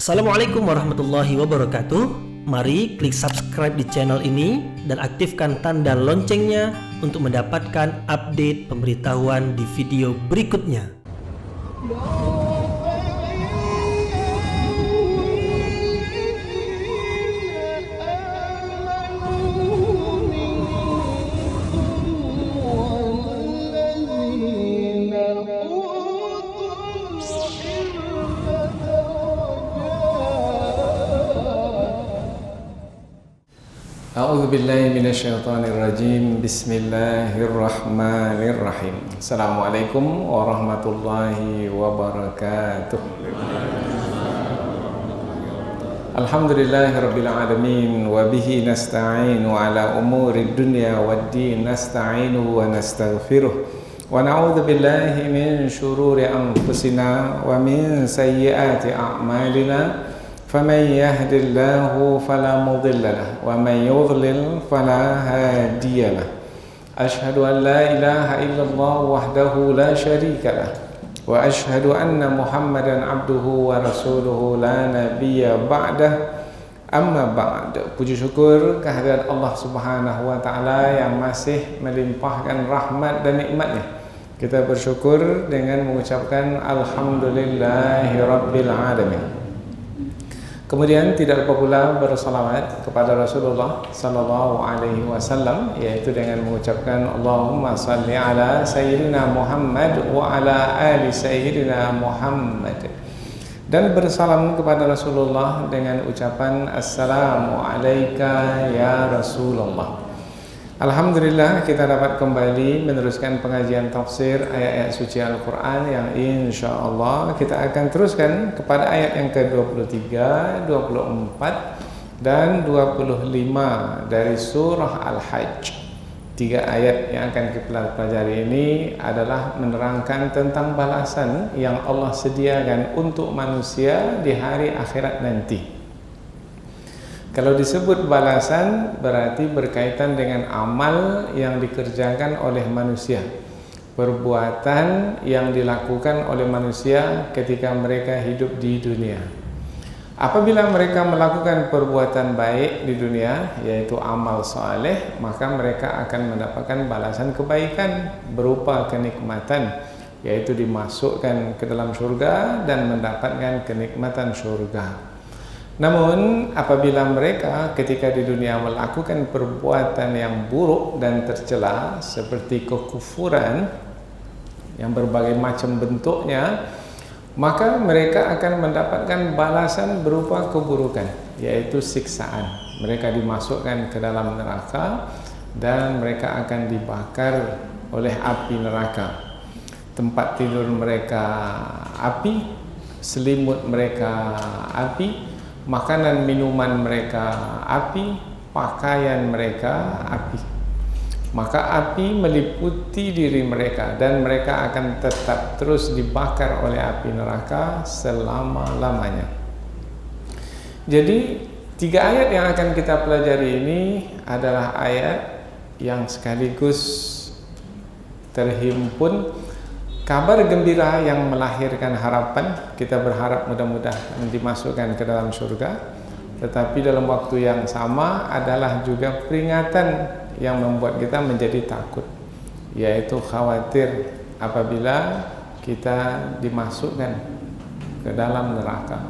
Assalamualaikum warahmatullahi wabarakatuh. Mari klik subscribe di channel ini dan aktifkan tanda loncengnya untuk mendapatkan update pemberitahuan di video berikutnya. A'udzu billahi minasyaitonir rajim. Bismillahirrahmanirrahim. Assalamualaikum warahmatullahi wabarakatuh. Alhamdulillahirabbil alamin wa bihi nasta'inu ala umurid dunya waddin nasta'inu wa nastaghfiruh wa na'udzu billahi min shururi anfusina wa min sayyiati a'malina. فمن يهد الله فلا مضل له ومن يضلل فلا هادي له أشهد أن لا إله إلا الله وحده لا شريك له وأشهد أن محمدا عبده ورسوله لا نبي بعده أما بعد. Puji syukur kehadirat Allah Subhanahu wa taala yang masih melimpahkan rahmat dan nikmatnya. Kita bersyukur dengan mengucapkan alhamdulillahirabbil alamin. Kemudian tidak lupa pula bersalawat kepada Rasulullah sallallahu alaihi wasallam, yaitu dengan mengucapkan Allahumma salli ala sayyidina Muhammad wa ala ali sayyidina Muhammad, dan bersalam kepada Rasulullah dengan ucapan assalamu alayka ya Rasulullah. Alhamdulillah, kita dapat kembali meneruskan pengajian tafsir ayat-ayat suci Al-Quran yang insyaallah kita akan teruskan kepada ayat yang ke-23, 24 dan 25 dari surah Al-Hajj. 3 ayat yang akan kita pelajari ini adalah menerangkan tentang balasan yang Allah sediakan untuk manusia di hari akhirat nanti. Kalau disebut balasan berarti berkaitan dengan amal yang dikerjakan oleh manusia, perbuatan yang dilakukan oleh manusia ketika mereka hidup di dunia. Apabila mereka melakukan perbuatan baik di dunia, yaitu amal saleh, maka mereka akan mendapatkan balasan kebaikan berupa kenikmatan, yaitu dimasukkan ke dalam surga dan mendapatkan kenikmatan surga. Namun apabila mereka ketika di dunia melakukan perbuatan yang buruk dan tercela seperti kekufuran yang berbagai macam bentuknya, maka mereka akan mendapatkan balasan berupa keburukan, yaitu siksaan. Mereka dimasukkan ke dalam neraka dan mereka akan dibakar oleh api neraka. Tempat tidur mereka api, selimut mereka api, makanan minuman mereka api, pakaian mereka api. Maka api meliputi diri mereka dan mereka akan tetap terus dibakar oleh api neraka selama-lamanya. Jadi 3 ayat yang akan kita pelajari ini adalah ayat yang sekaligus terhimpun kabar gembira yang melahirkan harapan. Kita berharap mudah-mudahan dimasukkan ke dalam surga. Tetapi dalam waktu yang sama adalah juga peringatan yang membuat kita menjadi takut, yaitu khawatir apabila kita dimasukkan ke dalam neraka.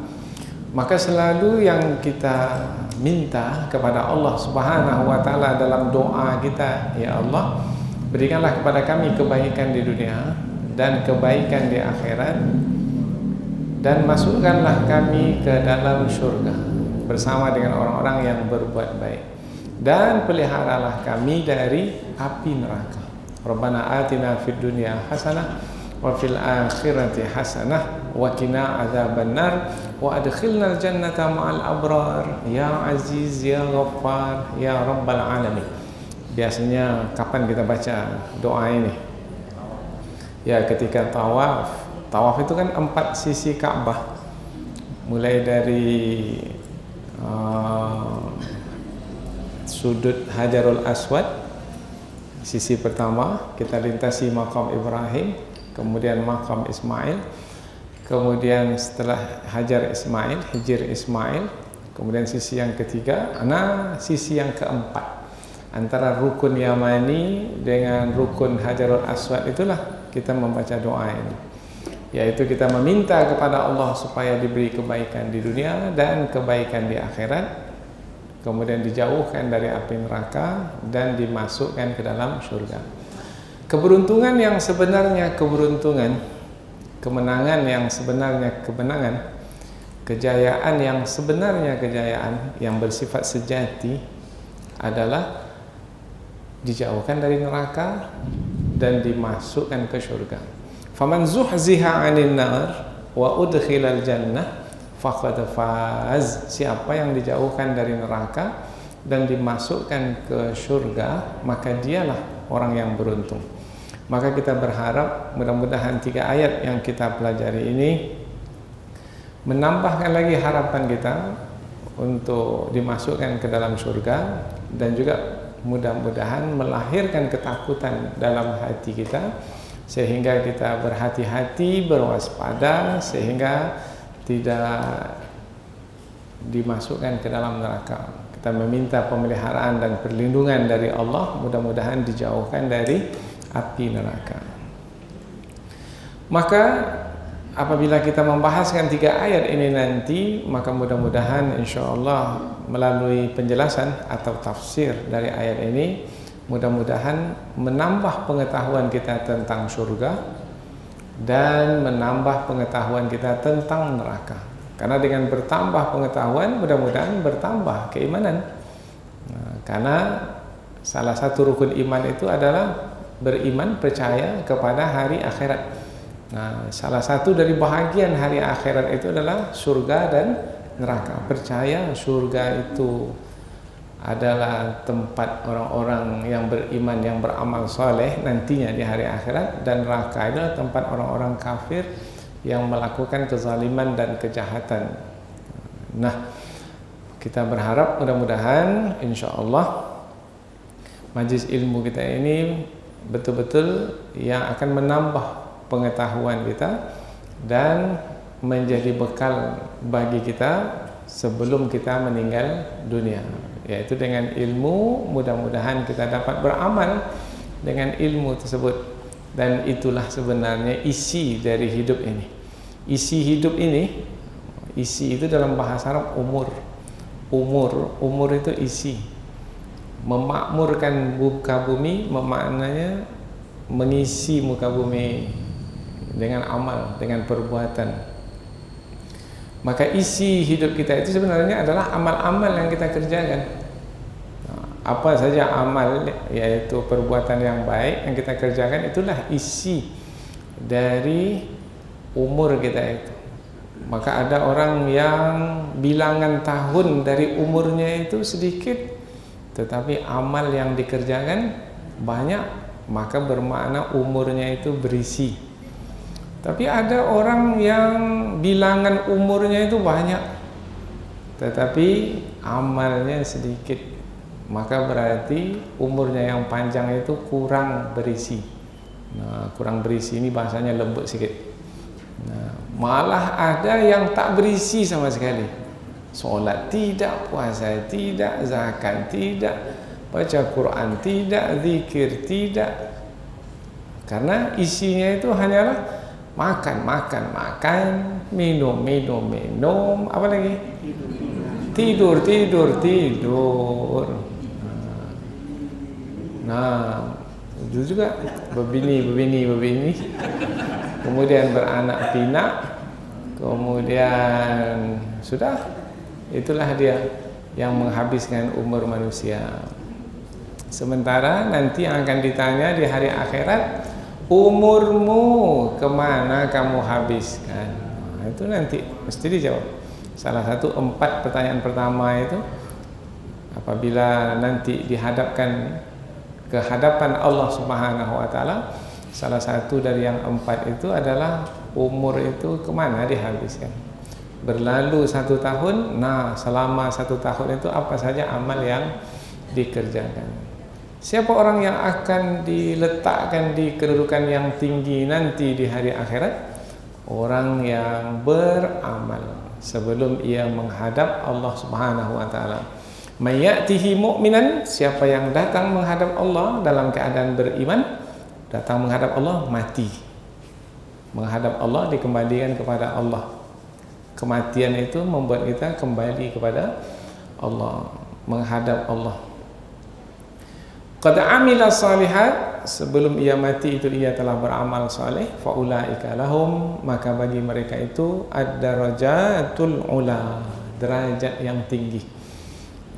Maka selalu yang kita minta kepada Allah Subhanahu wa taala dalam doa kita, ya Allah, berikanlah kepada kami kebaikan di dunia dan kebaikan di akhirat, dan masukkanlah kami ke dalam surga bersama dengan orang-orang yang berbuat baik, dan peliharalah kami dari api neraka. Rabbana atina fid dunya hasanah wa fil akhirati hasanah wa qina adzabannar wa adkhilnal jannata ma'al abrar ya aziz ya ghaffar ya rabbal alamin. Biasanya kapan kita baca doa ini? Ya, ketika tawaf. Tawaf itu kan 4 sisi Ka'bah, mulai dari sudut Hajarul Aswad, sisi pertama kita lintasi makam Ibrahim, kemudian makam Ismail, kemudian setelah Hijr Ismail, kemudian sisi yang ketiga, sisi yang keempat antara rukun Yamani dengan rukun Hajarul Aswad, itulah kita membaca doa ini, yaitu kita meminta kepada Allah supaya diberi kebaikan di dunia dan kebaikan di akhirat, kemudian dijauhkan dari api neraka dan dimasukkan ke dalam surga. Keberuntungan yang sebenarnya keberuntungan, kemenangan yang sebenarnya kemenangan, kejayaan yang sebenarnya kejayaan yang bersifat sejati adalah dijauhkan dari neraka dan dimasukkan ke surga. Faman zuhziha 'anil nar wa udkhilal jannah faqad faz. Siapa yang dijauhkan dari neraka dan dimasukkan ke surga, maka dialah orang yang beruntung. Maka kita berharap mudah-mudahan 3 ayat yang kita pelajari ini menambahkan lagi harapan kita untuk dimasukkan ke dalam surga, dan juga mudah-mudahan melahirkan ketakutan dalam hati kita sehingga kita berhati-hati, berwaspada, sehingga tidak dimasukkan ke dalam neraka. Kita meminta pemeliharaan dan perlindungan dari Allah, mudah-mudahan dijauhkan dari api neraka. Maka apabila kita membahaskan 3 ayat ini nanti, maka mudah-mudahan insyaallah melalui penjelasan atau tafsir dari ayat ini, mudah-mudahan menambah pengetahuan kita tentang surga dan menambah pengetahuan kita tentang neraka. Karena dengan bertambah pengetahuan, mudah-mudahan bertambah keimanan. Karena salah satu rukun iman itu adalah beriman, percaya kepada hari akhirat. Salah satu dari bahagian hari akhirat itu adalah surga dan neraka. Percaya surga itu adalah tempat orang-orang yang beriman, yang beramal soleh nantinya di hari akhirat, dan neraka adalah tempat orang-orang kafir yang melakukan kezaliman dan kejahatan. Kita berharap mudah-mudahan insyaallah majlis ilmu kita ini betul-betul yang akan menambah pengetahuan kita dan menjadi bekal bagi kita sebelum kita meninggal dunia, yaitu dengan ilmu. Mudah-mudahan kita dapat beramal dengan ilmu tersebut, dan itulah sebenarnya isi dari hidup ini. Isi hidup ini, isi itu dalam bahasa Arab umur itu isi. Memakmurkan muka bumi memaknanya mengisi muka bumi dengan amal, dengan perbuatan. Maka isi hidup kita itu sebenarnya adalah amal-amal yang kita kerjakan. Apa saja amal, yaitu perbuatan yang baik yang kita kerjakan, itulah isi dari umur kita itu. Maka ada orang yang bilangan tahun dari umurnya itu sedikit, tetapi amal yang dikerjakan banyak, maka bermakna umurnya itu berisi. Tapi ada orang yang bilangan umurnya itu banyak, tetapi amalnya sedikit, maka berarti umurnya yang panjang itu kurang berisi. Kurang berisi ini bahasanya lembut sedikit. Malah ada yang tak berisi sama sekali. Solat tidak, puasa tidak, zakat tidak, baca Quran tidak, zikir tidak. Karena isinya itu hanyalah makan, minum, apa lagi? Tidur. Itu juga berbini. Kemudian beranak pinak, kemudian sudah. Itulah dia yang menghabiskan umur manusia. Sementara nanti yang akan ditanya di hari akhirat, umurmu kemana kamu habiskan? Itu nanti mesti dijawab. Salah satu 4 pertanyaan pertama itu, apabila nanti dihadapkan ke hadapan Allah Subhanahu wa Ta'ala, salah satu dari yang 4 itu adalah umur itu kemana dihabiskan. Berlalu 1 tahun, selama 1 tahun itu apa saja amal yang dikerjakan. Siapa orang yang akan diletakkan di kedudukan yang tinggi nanti di hari akhirat? orang yang beramal sebelum ia menghadap Allah Subhanahu wa taala. Mayatihi mu'minan, siapa yang datang menghadap Allah dalam keadaan beriman, datang menghadap Allah, mati. Menghadap Allah, dikembalikan kepada Allah. Kematian itu membuat kita kembali kepada Allah, menghadap Allah. Qad amila salihat, sebelum ia mati itu ia telah beramal saleh, faulaika lahum, maka bagi mereka itu ad-darajatul ula, derajat yang tinggi.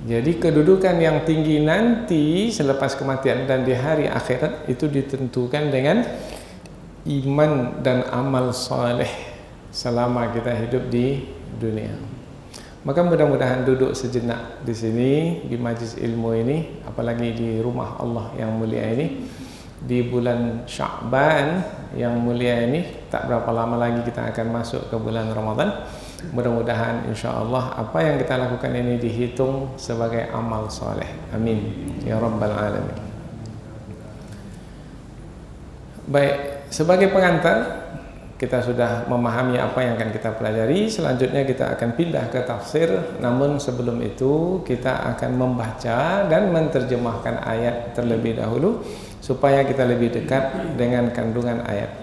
Jadi kedudukan yang tinggi nanti selepas kematian dan di hari akhirat itu ditentukan dengan iman dan amal saleh selama kita hidup di dunia. Maka mudah-mudahan duduk sejenak di sini di majlis ilmu ini, apalagi di rumah Allah yang mulia ini, di bulan Sya'ban yang mulia ini. Tak berapa lama lagi kita akan masuk ke bulan Ramadan. Mudah-mudahan insya-Allah apa yang kita lakukan ini dihitung sebagai amal soleh. Amin ya rabbal alamin. Baik, sebagai pengantar kita sudah memahami apa yang akan kita pelajari. Selanjutnya kita akan pindah ke tafsir. Namun sebelum itu kita akan membaca dan menerjemahkan ayat terlebih dahulu supaya kita lebih dekat dengan kandungan ayat.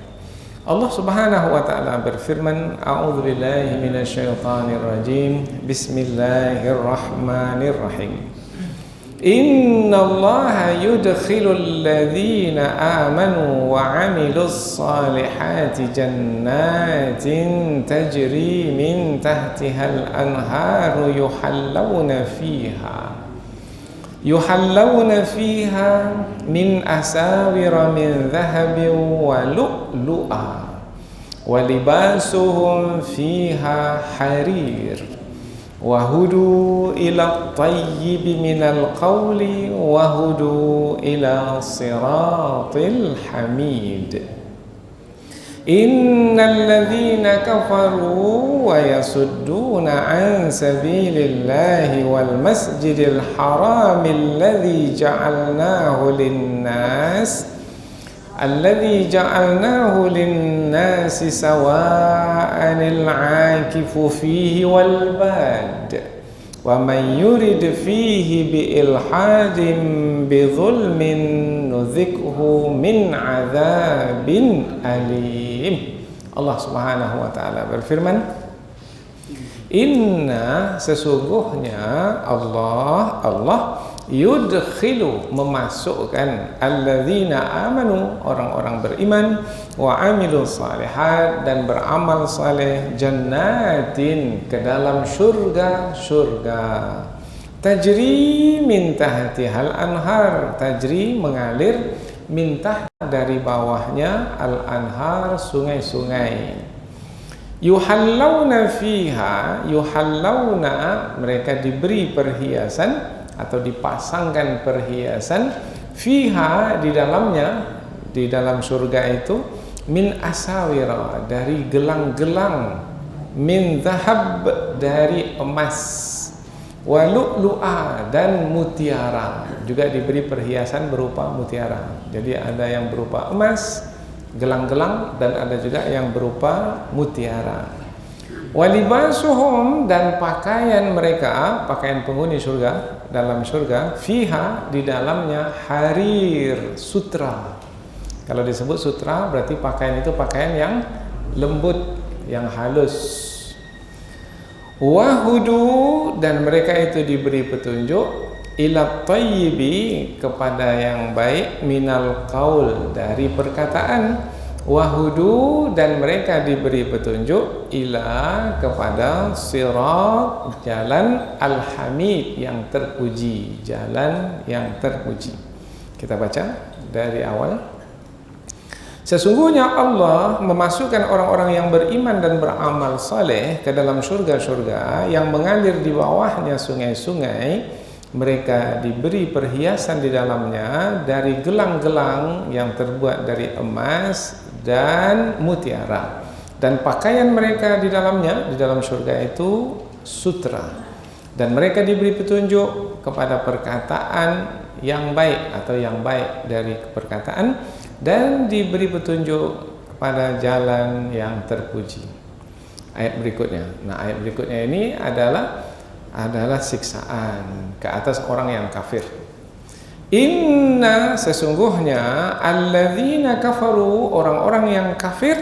Allah Subhanahu wa taala berfirman, A'udzubillahi minasyaitonirrajim. Bismillahirrahmanirrahim. Innallaha yudkhilul ladzina amanu wa 'amilus salihati jannatin tajri min tahtihal anharu yuhallawna fiha min asawira min dhahabin wa lu'lu'a wa libasuhum fiha harir wa hudu ila tayyibi minal qawli wa hudu ila siratil hamid. Innal ladzina kafaru wa yasudduna an sabilillahi wal masjidil haramil ladzi ja'alnahu lin-nasi sawa'anil 'akifu fihi wal bad wa man yurid fihi bi ilhadin bi dhulmin nuzikhu min 'adzabin alim. Allah Subhanahu wa taala berfirman, inna, sesungguhnya Allah yudkhilu, memasukkan, alladzina amanu, orang-orang beriman, wa amilus salihat, dan beramal saleh, jannatin, ke dalam surga, tajri min tahtihal anhar, tajri, mengalir, min taht, dari bawahnya, al anhar, sungai-sungai. Yuhallawna fiha, yuhallawna, mereka diberi perhiasan atau dipasangkan perhiasan, fiha, di dalamnya, di dalam surga itu, min asawira, dari gelang-gelang, min zahab, dari emas, wa lu'lu'a, dan mutiara, juga diberi perhiasan berupa mutiara. Jadi ada yang berupa emas, gelang-gelang, dan ada juga yang berupa mutiara. Walibasuhum, dan pakaian mereka, pakaian penghuni surga, dalam surga, fiha, di dalamnya, harir, sutra. Kalau disebut sutra berarti pakaian itu pakaian yang lembut, yang halus. Wahudu, dan mereka itu diberi petunjuk, ila tayyibi, kepada yang baik, minal qaul, dari perkataan. Wahudu, dan mereka diberi petunjuk, ila, kepada sirat, jalan al-hamid, yang terpuji, jalan yang terpuji. Kita baca dari awal. Sesungguhnya Allah memasukkan orang-orang yang beriman dan beramal saleh ke dalam surga-surga yang mengalir di bawahnya sungai-sungai. Mereka diberi perhiasan di dalamnya dari gelang-gelang yang terbuat dari emas dan mutiara. Dan pakaian mereka di dalamnya, di dalam surga itu, sutra. Dan mereka diberi petunjuk kepada perkataan yang baik, atau yang baik dari perkataan, dan diberi petunjuk kepada jalan yang terpuji. Ayat berikutnya. Nah, ayat berikutnya ini adalah siksaan ke atas orang yang kafir. Inna, sesungguhnya, alladzina kafaru, orang-orang yang kafir,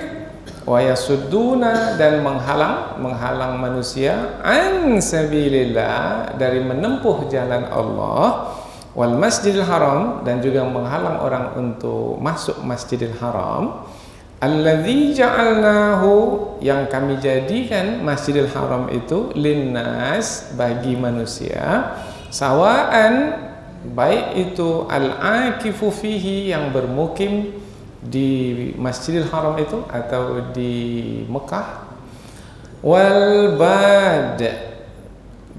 wa yasudduna, dan menghalang manusia, an sabilillah, dari menempuh jalan Allah, wal masjidil haram, dan juga menghalang orang untuk masuk masjidil haram, alladzi ja'alnahu, yang kami jadikan masjidil haram itu, linnas, bagi manusia, sawaan, baik itu al-akifu fihi, yang bermukim di Masjidil Haram itu atau di Mekah, wal bad,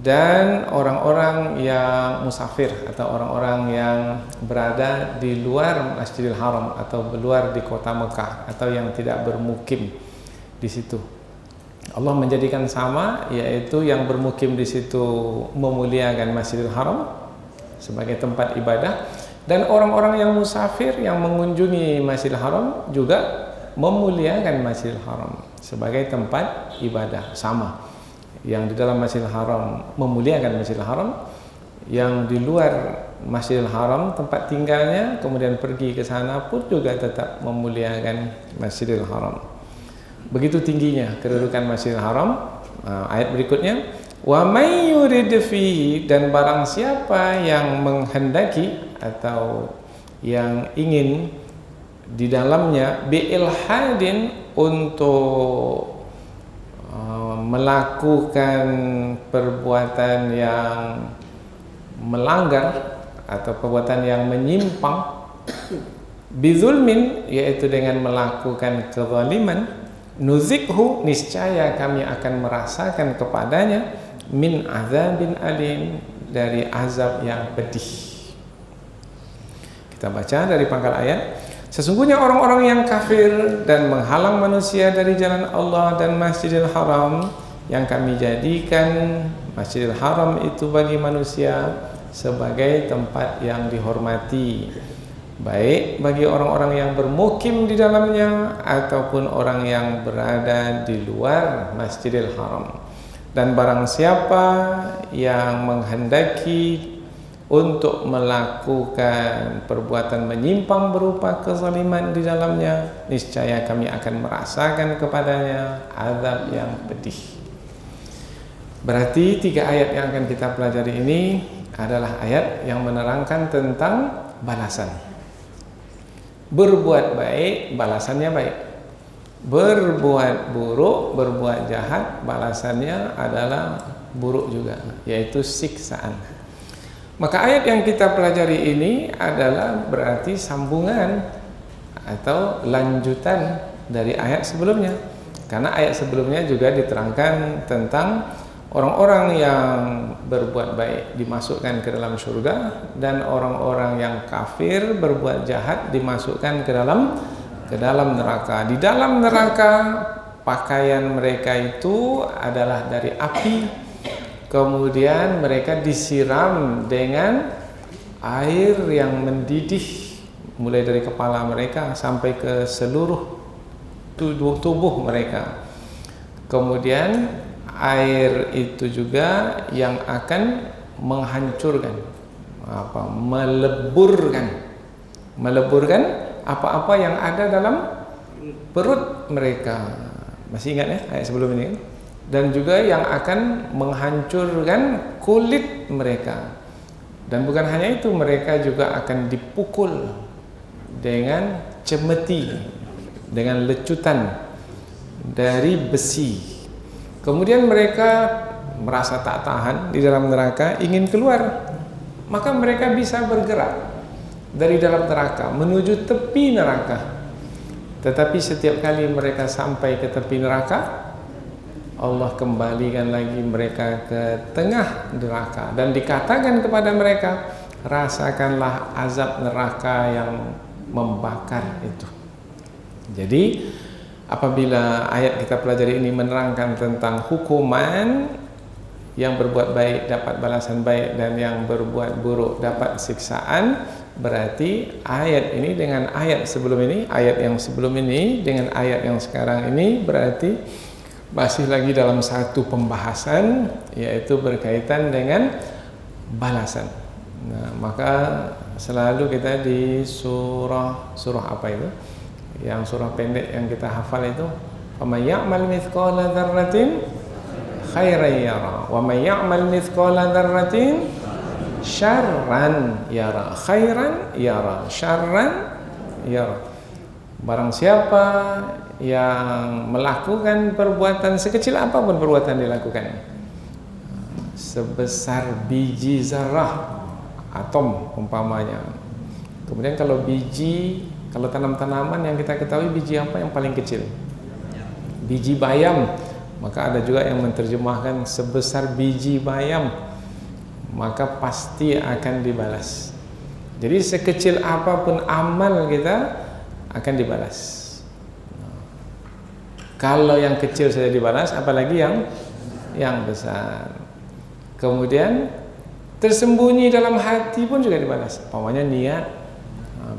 dan orang-orang yang musafir atau orang-orang yang berada di luar Masjidil Haram atau luar di kota Mekah atau yang tidak bermukim di situ. Allah menjadikan sama, yaitu yang bermukim di situ memuliakan Masjidil Haram sebagai tempat ibadah, dan orang-orang yang musafir yang mengunjungi Masjidil Haram juga memuliakan Masjidil Haram sebagai tempat ibadah. Sama, yang di dalam Masjidil Haram memuliakan Masjidil Haram, yang di luar Masjidil Haram tempat tinggalnya kemudian pergi ke sana pun juga tetap memuliakan Masjidil Haram. Begitu tingginya kedudukan Masjidil Haram. Ayat berikutnya, wa may yurid fihi, dan barang siapa yang menghendaki atau yang ingin di dalamnya, bi ilhadin, untuk melakukan perbuatan yang melanggar atau perbuatan yang menyimpang, bizulmin, yaitu dengan melakukan kezaliman, nuzikhu, niscaya kami akan merasakan kepadanya, min azabin alim, dari azab yang pedih. Kita baca dari pangkal ayat. Sesungguhnya orang-orang yang kafir dan menghalang manusia dari jalan Allah dan Masjidil Haram, yang kami jadikan Masjidil Haram itu bagi manusia sebagai tempat yang dihormati, baik bagi orang-orang yang bermukim di dalamnya ataupun orang yang berada di luar Masjidil Haram. Dan barang siapa yang menghendaki untuk melakukan perbuatan menyimpang berupa kezaliman di dalamnya, niscaya kami akan merasakan kepadanya azab yang pedih. Berarti 3 ayat yang akan kita pelajari ini adalah ayat yang menerangkan tentang balasan. Berbuat baik, balasannya baik. Berbuat buruk, berbuat jahat, balasannya adalah buruk juga, yaitu siksaan. Maka ayat yang kita pelajari ini adalah berarti sambungan atau lanjutan dari ayat sebelumnya. Karena ayat sebelumnya juga diterangkan tentang orang-orang yang berbuat baik dimasukkan ke dalam surga, dan orang-orang yang kafir berbuat jahat dimasukkan ke dalam neraka. Di dalam neraka pakaian mereka itu adalah dari api, kemudian mereka disiram dengan air yang mendidih mulai dari kepala mereka sampai ke seluruh tubuh mereka. Kemudian air itu juga yang akan menghancurkan, meleburkan apa-apa yang ada dalam perut mereka. Masih ingat ya ayat sebelum ini? Dan juga yang akan menghancurkan kulit mereka. Dan bukan hanya itu, mereka juga akan dipukul dengan cemeti, dengan lecutan dari besi. Kemudian mereka merasa tak tahan di dalam neraka, ingin keluar. Maka mereka bisa bergerak dari dalam neraka menuju tepi neraka. Tetapi setiap kali mereka sampai ke tepi neraka, Allah kembalikan lagi mereka ke tengah neraka dan dikatakan kepada mereka, rasakanlah azab neraka yang membakar itu. Jadi apabila ayat kita pelajari ini menerangkan tentang hukuman yang berbuat baik dapat balasan baik dan yang berbuat buruk dapat siksaan, berarti ayat ini dengan ayat sebelum ini, ayat yang sebelum ini dengan ayat yang sekarang ini berarti masih lagi dalam satu pembahasan, yaitu berkaitan dengan balasan. Nah, maka selalu kita di surah apa itu? Yang surah pendek yang kita hafal itu, "Faman ya'mal mithqala dzarratin khairan yara, wa man ya'mal mithqala dzarratin syarran yara." Khairan yara, syarran yara. Barang siapa yang melakukan perbuatan sekecil apapun perbuatan dilakukan, sebesar biji zarah, atom umpamanya. Kemudian kalau tanam-tanaman yang kita ketahui biji apa yang paling kecil? Biji bayam. Maka ada juga yang menerjemahkan sebesar biji bayam, maka pasti akan dibalas. Jadi sekecil apapun amal kita akan dibalas. Kalau yang kecil saja dibalas, apalagi yang besar. Kemudian tersembunyi dalam hati pun juga dibalas. Umpamanya niat,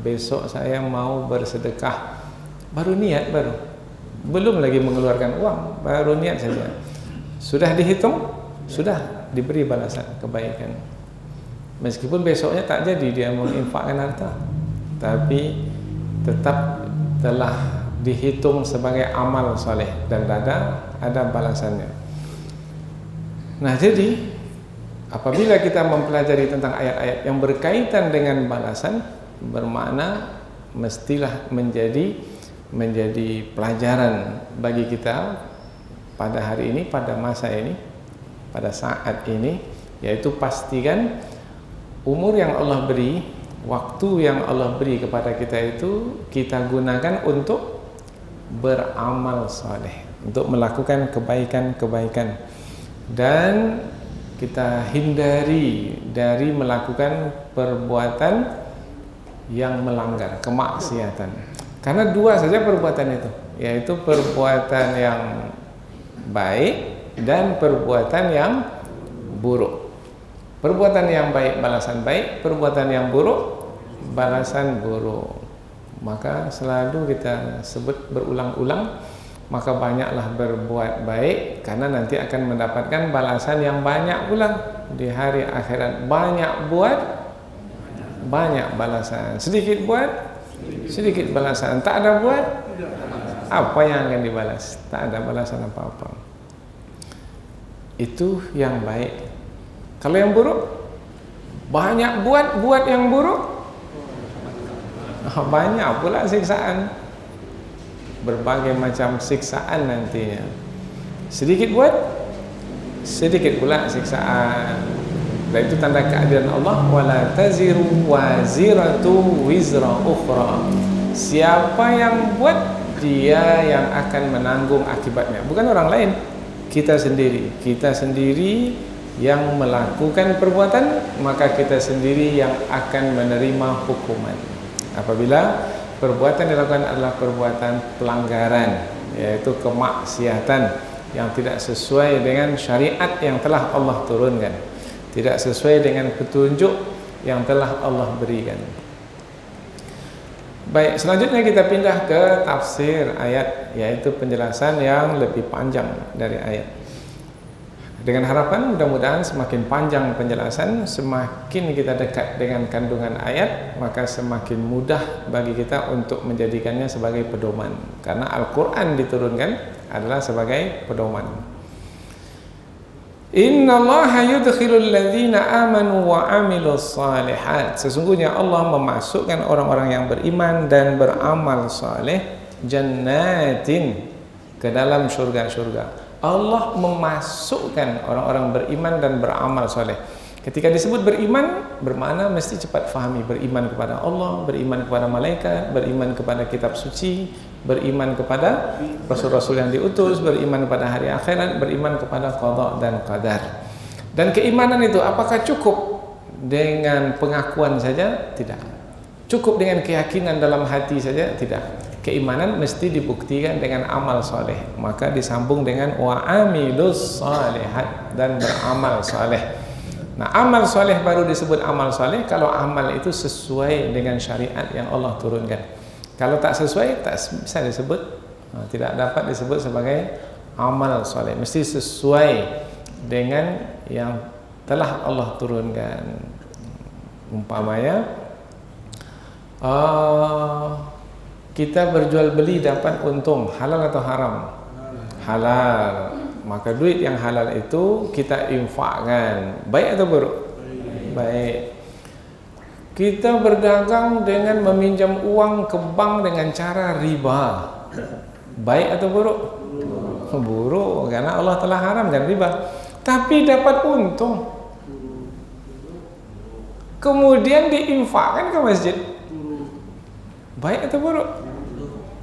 besok saya mau bersedekah, baru niat, belum lagi mengeluarkan uang, baru niat saja, sudah dihitung, sudah diberi balasan kebaikan. Meskipun besoknya tak jadi dia menginfakkan harta, tapi tetap telah dihitung sebagai amal soleh dan ada balasannya. Nah, jadi apabila kita mempelajari tentang ayat-ayat yang berkaitan dengan balasan, bermakna mestilah menjadi pelajaran bagi kita pada hari ini, pada masa ini, pada saat ini, yaitu pastikan umur yang Allah beri, waktu yang Allah beri kepada kita itu kita gunakan untuk beramal saleh, untuk melakukan kebaikan-kebaikan, dan kita hindari dari melakukan perbuatan yang melanggar, kemaksiatan. Karena dua saja perbuatan itu, yaitu perbuatan yang baik dan perbuatan yang buruk. Perbuatan yang baik balasan baik, perbuatan yang buruk balasan buruk. Maka selalu kita sebut berulang-ulang, maka banyaklah berbuat baik, karena nanti akan mendapatkan balasan yang banyak pula di hari akhirat. Banyak buat, banyak balasan. Sedikit buat, sedikit balasan. Tak ada buat, apa yang akan dibalas? Tak ada balasan apa-apa. Itu yang baik. Kalau yang buruk, banyak buat yang buruk, banyak pula siksaan. Berbagai macam siksaan nantinya. Sedikit buat, sedikit pula siksaan. Dan itu tanda keadilan Allah. Wala taziru waziratu wizra ukhra. Siapa yang buat, dia yang akan menanggung akibatnya, bukan orang lain. Kita sendiri. Kita sendiri yang melakukan perbuatan, maka kita sendiri yang akan menerima hukuman. Apabila perbuatan dilakukan adalah perbuatan pelanggaran, yaitu kemaksiatan yang tidak sesuai dengan syariat yang telah Allah turunkan, tidak sesuai dengan petunjuk yang telah Allah berikan. Baik, selanjutnya kita pindah ke tafsir ayat, yaitu penjelasan yang lebih panjang dari ayat. Dengan harapan mudah-mudahan semakin panjang penjelasan, semakin kita dekat dengan kandungan ayat, maka semakin mudah bagi kita untuk menjadikannya sebagai pedoman. Karena Al-Quran diturunkan adalah sebagai pedoman. Innallaha yudkhilul ladzina amanu wa amilus salihat. Sesungguhnya Allah memasukkan orang-orang yang beriman dan beramal saleh jannatin, ke dalam surga-surga. Allah memasukkan orang-orang beriman dan beramal soleh. Ketika disebut beriman, bermakna mesti cepat fahami. Beriman kepada Allah, beriman kepada malaikat, beriman kepada kitab suci, beriman kepada rasul-rasul yang diutus, beriman kepada hari akhirat, beriman kepada qada dan qadar. Dan keimanan itu apakah cukup dengan pengakuan saja? Tidak. Cukup dengan keyakinan dalam hati saja? Tidak. keimanan mesti dibuktikan dengan amal soleh. Maka disambung dengan wa amilus solehat, dan beramal soleh. Nah, amal soleh baru disebut amal soleh kalau amal itu sesuai dengan syariat yang Allah turunkan. Kalau tak sesuai, tak bisa disebut, tidak dapat disebut sebagai amal soleh. Mesti sesuai dengan yang telah Allah turunkan. Umpamanya kita berjual beli dapat untung, halal atau haram? Halal. Maka duit yang halal itu kita infakkan. Baik atau buruk? Baik. Kita berdagang dengan meminjam uang ke bank dengan cara riba. Baik atau buruk? Buruk, karena Allah telah haramkan riba. Tapi dapat untung. Kemudian diinfakkan ke masjid. Baik atau buruk?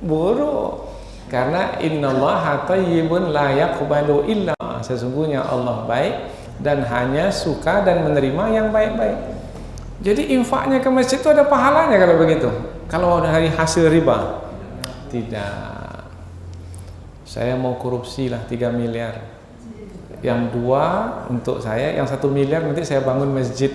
Buruk. Karena innallaha thayyibun la yaqbalu illa, sesungguhnya Allah baik dan hanya suka dan menerima yang baik-baik. Jadi infaknya ke masjid itu ada pahalanya kalau begitu. Kalau dari hasil riba, tidak. Saya mau korupsi lah 3 miliar. Yang 2 untuk saya, yang 1 miliar nanti saya bangun masjid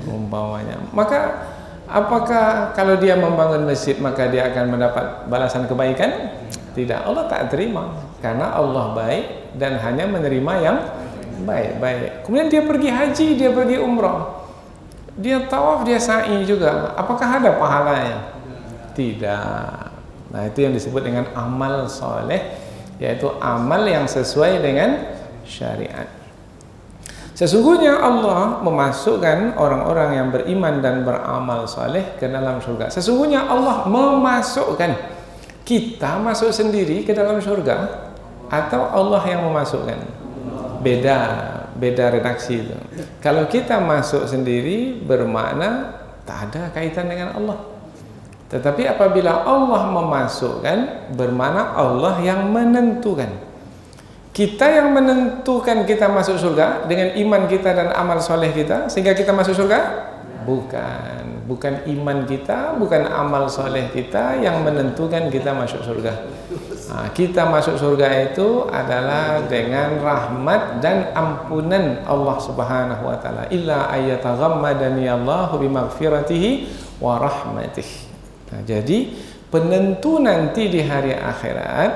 umpamanya. Maka apakah kalau dia membangun masjid maka dia akan mendapat balasan kebaikan? Tidak, Allah tak terima, karena Allah baik dan hanya menerima yang baik-baik. Kemudian dia pergi haji, dia pergi umrah, dia tawaf, dia sa'i juga. Apakah ada pahalanya? Tidak. Nah, itu yang disebut dengan amal soleh, yaitu amal yang sesuai dengan syariat. Sesungguhnya Allah memasukkan orang-orang yang beriman dan beramal soleh ke dalam surga. Sesungguhnya Allah memasukkan. Kita masuk sendiri ke dalam surga atau Allah yang memasukkan? Beda redaksi itu. Kalau kita masuk sendiri bermakna tak ada kaitan dengan Allah. Tetapi apabila Allah memasukkan bermakna Allah yang menentukan. Kita yang menentukan kita masuk surga dengan iman kita dan amal soleh kita sehingga kita masuk surga? Bukan iman kita, bukan amal soleh kita yang menentukan kita masuk surga. Nah, kita masuk surga itu adalah dengan rahmat dan ampunan Allah Subhanahu wa taala. Illa ayyataghammadani Allahu bimaghfiratihi wa rahmatihi. Nah, jadi penentu nanti di hari akhirat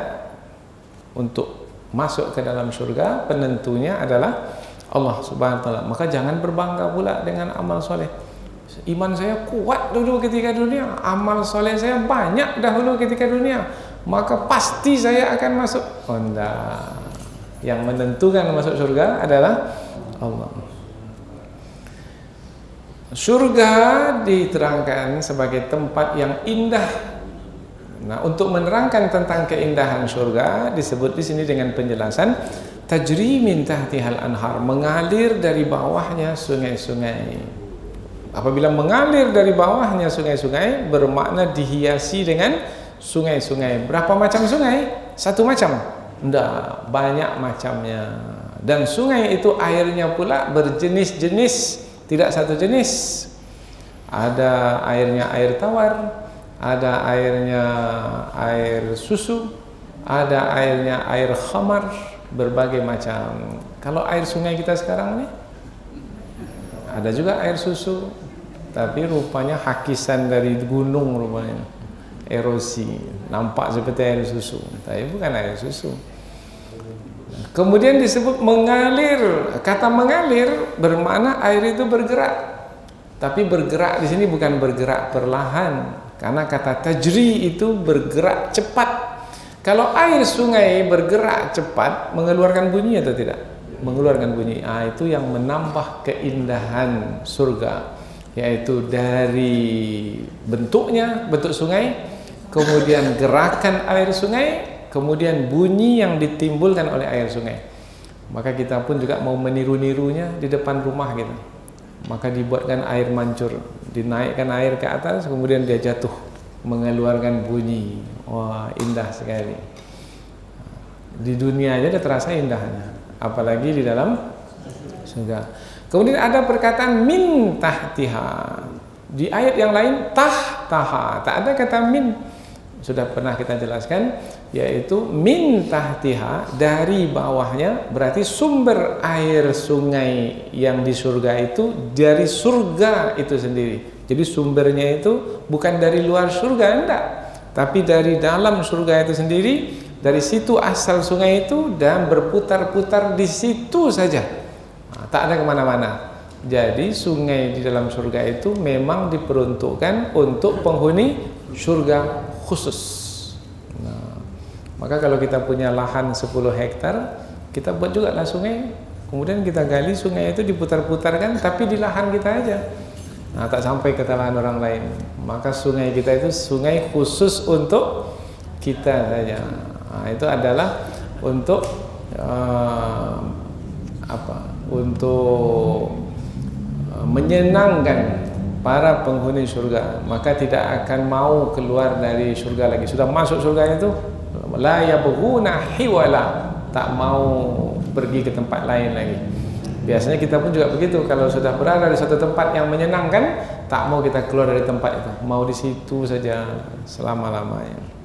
untuk masuk ke dalam surga, penentunya adalah Allah Subhanahu wa taala. Maka jangan berbangga pula dengan amal soleh. Iman saya kuat dulu ketika dunia, amal soleh saya banyak dahulu ketika dunia, maka pasti saya akan masuk. Oh, enggak. Yang menentukan masuk surga adalah Allah. Surga diterangkan sebagai tempat yang indah. Nah, untuk menerangkan tentang keindahan surga disebut di sini dengan penjelasan tajri min tahtihal anhar, mengalir dari bawahnya sungai-sungai. Apabila mengalir dari bawahnya sungai-sungai bermakna dihiasi dengan sungai-sungai. Berapa macam sungai? Satu macam? Tidak, banyak macamnya. Dan sungai itu airnya pula berjenis-jenis, tidak satu jenis. Ada airnya air tawar, ada airnya air susu, ada airnya air khamar, berbagai macam. Kalau air sungai kita sekarang nih, ada juga air susu, tapi rupanya hakisan dari gunung, rupanya erosi, nampak seperti air susu, tapi bukan air susu. Kemudian disebut mengalir. Kata mengalir bermakna air itu bergerak, tapi bergerak di sini bukan bergerak perlahan, karena kata tajri itu bergerak cepat. Kalau air sungai bergerak cepat mengeluarkan bunyi atau tidak? Mengeluarkan bunyi. Itu yang menambah keindahan surga, yaitu dari bentuknya, bentuk sungai, kemudian gerakan air sungai, kemudian bunyi yang ditimbulkan oleh air sungai. Maka kita pun juga mau meniru-nirunya di depan rumah gitu. Maka dibuatkan air mancur, dinaikkan air ke atas, kemudian dia jatuh mengeluarkan bunyi. Wah, indah sekali. Di dunia aja udah terasa indahnya, apalagi di dalam surga. Kemudian ada perkataan min tahtiha. Di ayat yang lain tahtaha, tak ada kata min. sudah pernah kita jelaskan, yaitu min tahtiha, dari bawahnya, berarti sumber air sungai yang di surga itu dari surga itu sendiri. Jadi sumbernya itu bukan dari luar surga, enggak, tapi dari dalam surga itu sendiri. Dari situ asal sungai itu dan berputar-putar di situ saja, tak ada kemana-mana. Jadi sungai di dalam surga itu memang diperuntukkan untuk penghuni surga khusus. Nah, maka kalau kita punya lahan 10 hektar, kita buat juga lah sungai, kemudian kita gali sungai itu diputar-putarkan, tapi di lahan kita aja. Nah, tak sampai ke lahan orang lain. Maka sungai kita itu sungai khusus untuk kita saja. Nah, itu adalah untuk untuk menyenangkan para penghuni surga, maka tidak akan mau keluar dari surga lagi. Sudah masuk surga itu la yabghuna hiwala, tak mau pergi ke tempat lain lagi. Biasanya kita pun juga begitu, kalau sudah berada di suatu tempat yang menyenangkan, tak mau kita keluar dari tempat itu, mau di situ saja selama-lamanya.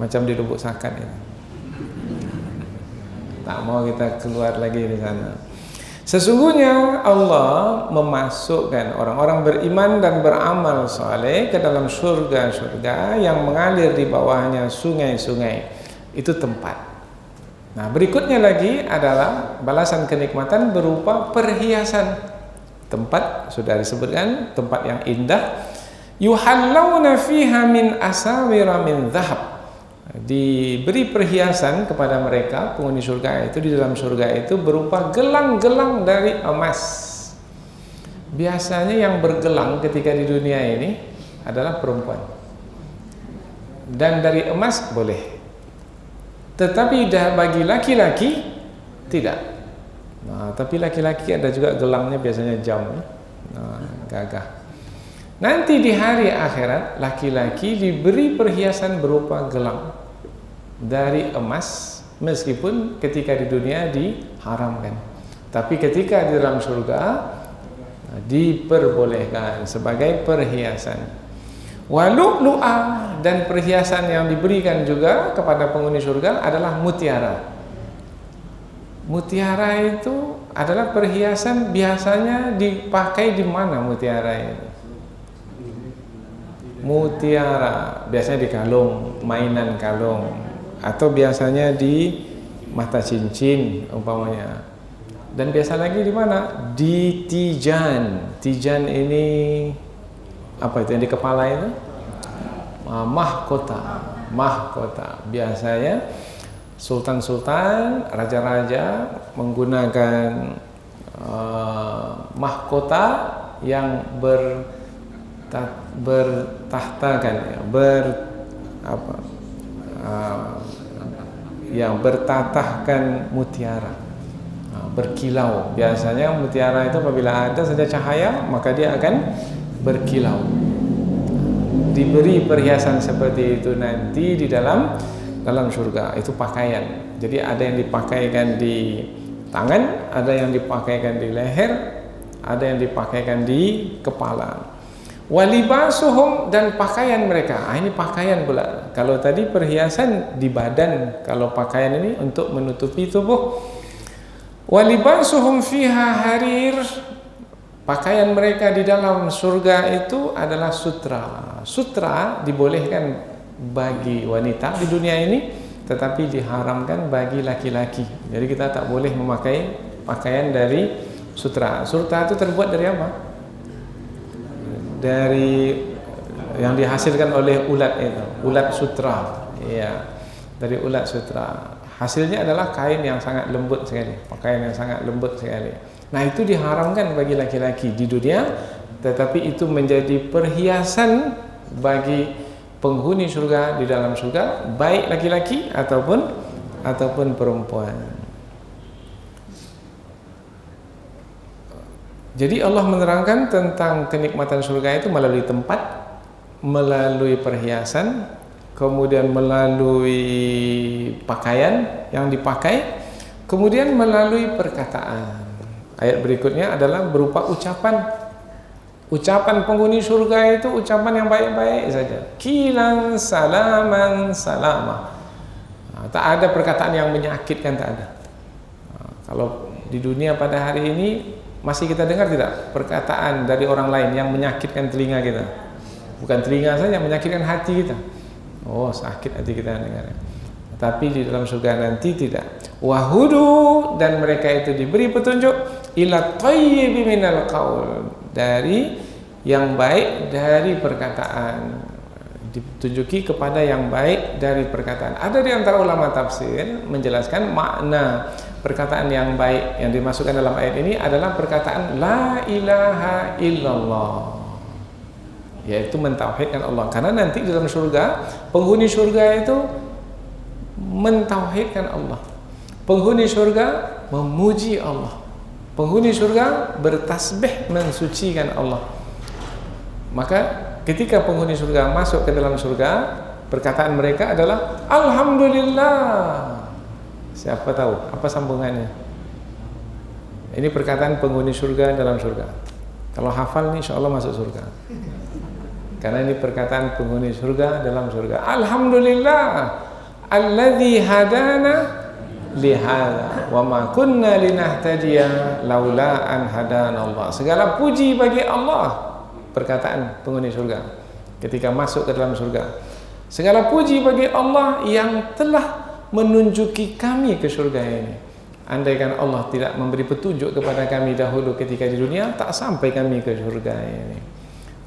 Macam di Lubuk Sakat itu, tak mau kita keluar lagi di sana. Sesungguhnya Allah memasukkan orang-orang beriman dan beramal saleh ke dalam surga-surga yang mengalir di bawahnya sungai-sungai. Itu tempat. Nah, berikutnya lagi adalah balasan kenikmatan berupa perhiasan. Tempat sudah disebutkan, tempat yang indah. Yuhallawna fiha min asawira min dhahab. Diberi perhiasan kepada mereka penghuni surga itu di dalam surga itu berupa gelang-gelang dari emas. Biasanya yang bergelang ketika di dunia ini adalah perempuan, dan dari emas boleh, tetapi bagi laki-laki tidak. Nah, tapi laki-laki ada juga gelangnya, biasanya jam, gagah. Nanti di hari akhirat laki-laki diberi perhiasan berupa gelang dari emas, meskipun ketika di dunia diharamkan, tapi ketika di dalam surga diperbolehkan sebagai perhiasan. Walu'lu'ah, dan perhiasan yang diberikan juga kepada penghuni surga adalah mutiara. Mutiara itu adalah perhiasan, biasanya dipakai di mana mutiara itu? Mutiara biasanya di kalung, mainan kalung, atau biasanya di mata cincin umpamanya. Dan biasa lagi di mana? Di tijan. Tijan ini apa itu yang di kepala itu? Mahkota. Mahkota. Biasanya sultan-sultan, raja-raja menggunakan mahkota yang bertahtakan, yang bertatahkan mutiara, berkilau. Biasanya mutiara itu apabila ada saja cahaya maka dia akan berkilau. Diberi perhiasan seperti itu nanti di dalam surga. Itu pakaian. Jadi ada yang dipakaikan di tangan, ada yang dipakaikan di leher, ada yang dipakaikan di kepala. Walibasuhum, dan pakaian mereka. Ini pakaian pula. Kalau tadi perhiasan di badan, kalau pakaian ini untuk menutupi tubuh. Walibasuhum fiha harir, pakaian mereka di dalam surga itu adalah sutra. Sutra dibolehkan bagi wanita di dunia ini, tetapi diharamkan bagi laki-laki. Jadi kita tak boleh memakai pakaian dari sutra. Sutra itu terbuat dari apa? Dari yang dihasilkan oleh ulat itu, ulat sutra. Ya, dari ulat sutra. Hasilnya adalah kain yang sangat lembut sekali, pakaian yang sangat lembut sekali. Nah, itu diharamkan bagi laki-laki di dunia, tetapi itu menjadi perhiasan bagi penghuni surga di dalam surga, baik laki-laki ataupun perempuan. Jadi Allah menerangkan tentang kenikmatan surga itu melalui tempat, melalui perhiasan, kemudian melalui pakaian yang dipakai, kemudian melalui perkataan. Ayat berikutnya adalah berupa ucapan. Ucapan penghuni surga itu ucapan yang baik-baik saja. Kilan salaman salama. Tak ada perkataan yang menyakitkan, tak ada. Kalau di dunia pada hari ini masih kita dengar tidak perkataan dari orang lain yang menyakitkan telinga kita? Bukan telinga saja, menyakitkan hati kita. Oh, sakit hati kita dengarnya. Tapi di dalam surga nanti tidak. Wahudu, dan mereka itu diberi petunjuk ila thayyibi minal qaul, dari yang baik dari perkataan, ditunjuki kepada yang baik dari perkataan. Ada di antara ulama tafsir menjelaskan makna perkataan yang baik yang dimasukkan dalam ayat ini adalah perkataan la ilaha illallah, yaitu mentauhidkan Allah. Karena nanti di dalam surga, penghuni surga itu mentauhidkan Allah. Penghuni surga memuji Allah. Penghuni surga bertasbih mensucikan Allah. Maka ketika penghuni surga masuk ke dalam surga, perkataan mereka adalah alhamdulillah. Siapa tahu apa sambungannya? Ini perkataan penghuni surga dalam surga. Kalau hafal nih, insya Allah masuk surga. Karena ini perkataan penghuni surga dalam surga. Alhamdulillah alladzi hadana lihada wa ma kunna linahtadiya laula an hadana Allah. Segala puji bagi Allah. Perkataan penghuni surga ketika masuk ke dalam surga. Segala puji bagi Allah yang telah menunjuki kami ke surga ini. Andaikan Allah tidak memberi petunjuk kepada kami dahulu ketika di dunia, tak sampai kami ke surga ini.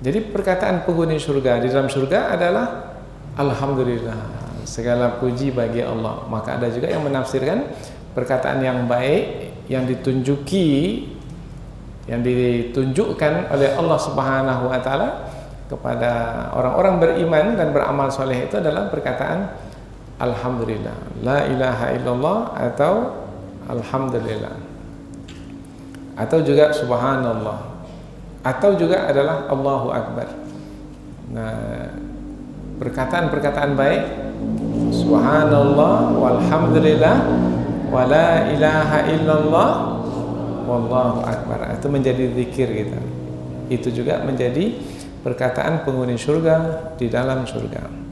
Jadi perkataan penghuni surga di dalam surga adalah alhamdulillah, segala puji bagi Allah. Maka ada juga yang menafsirkan perkataan yang baik yang ditunjukkan oleh Allah Subhanahu wa taala kepada orang-orang beriman dan beramal soleh itu adalah perkataan alhamdulillah, la ilaha illallah, atau alhamdulillah, atau juga subhanallah, atau juga adalah Allahu akbar. Nah, perkataan-perkataan baik subhanallah walhamdulillah wa la ilaha illallah wallahu akbar, itu menjadi zikir kita. Itu juga menjadi perkataan penghuni surga di dalam surga.